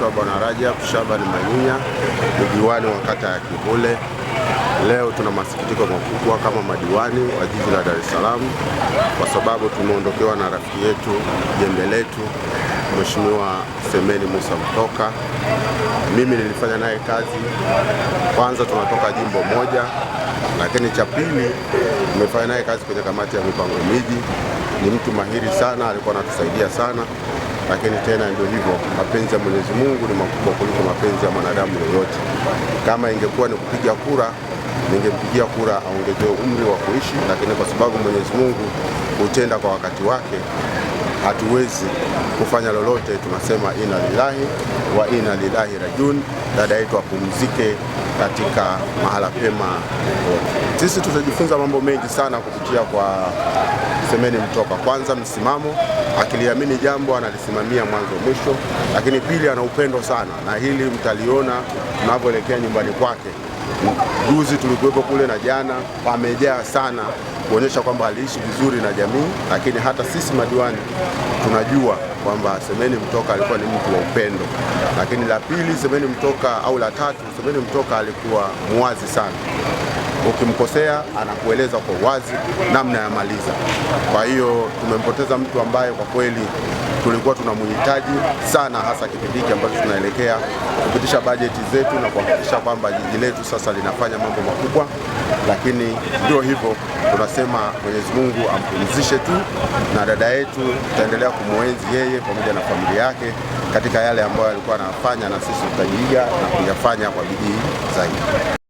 naitwa Bwana Rajab Shabani Manyunya, ni diwani wa kata ya Kivule. Leo tuna masikitiko makubwa kama madiwani wa jiji la Dar es Salaam kwa sababu tumeondokewa na rafiki yetu, jembe letu, Mheshimiwa Semeni Musa Mtoka. Mimi nilifanya naye kazi, kwanza tunatoka jimbo moja, lakini cha pili nimefanya naye kazi kwenye kamati ya mipango miji. Ni mtu mahiri sana, alikuwa anatusaidia sana, lakini tena ndio hivyo, mapenzi ya Mwenyezi Mungu ni makubwa kuliko mapenzi ya mwanadamu yoyote. Kama ingekuwa ni kupiga kura, ningempigia kura aongezewe umri wa kuishi, lakini kwa sababu Mwenyezi Mungu hutenda kwa wakati wake, hatuwezi kufanya lolote. Tunasema inna lillahi wa inna ilaihi rajiun. Dada yetu apumzike katika mahala pema. Sisi tutajifunza mambo mengi sana kupitia kwa Semeni Mtoka. Kwanza, msimamo, akiliamini jambo analisimamia mwanzo mwisho, lakini pili, ana upendo sana, na hili mtaliona tunavyoelekea nyumbani kwake. Juzi tulikuwepo kule na jana pamejaa sana, kuonyesha kwamba aliishi vizuri na jamii, lakini hata sisi madiwani tunajua kwamba Semeni Mtoka alikuwa ni mtu wa upendo. Lakini la pili, Semeni Mtoka au la tatu, Semeni Mtoka alikuwa muwazi sana. Ukimkosea anakueleza kwa wazi namna ya maliza. Kwa hiyo tumempoteza mtu ambaye kwa kweli tulikuwa tunamhitaji sana, hasa kipindi hiki ambacho tunaelekea kupitisha bajeti zetu na kuhakikisha kwamba jiji letu sasa linafanya mambo makubwa. Lakini ndio hivyo, tunasema Mwenyezi Mungu ampumzishe tu, na dada yetu tutaendelea kumwenzi yeye pamoja na familia yake katika yale ambayo alikuwa anafanya, na sisi tutajiiga na kuyafanya kwa bidii zaidi.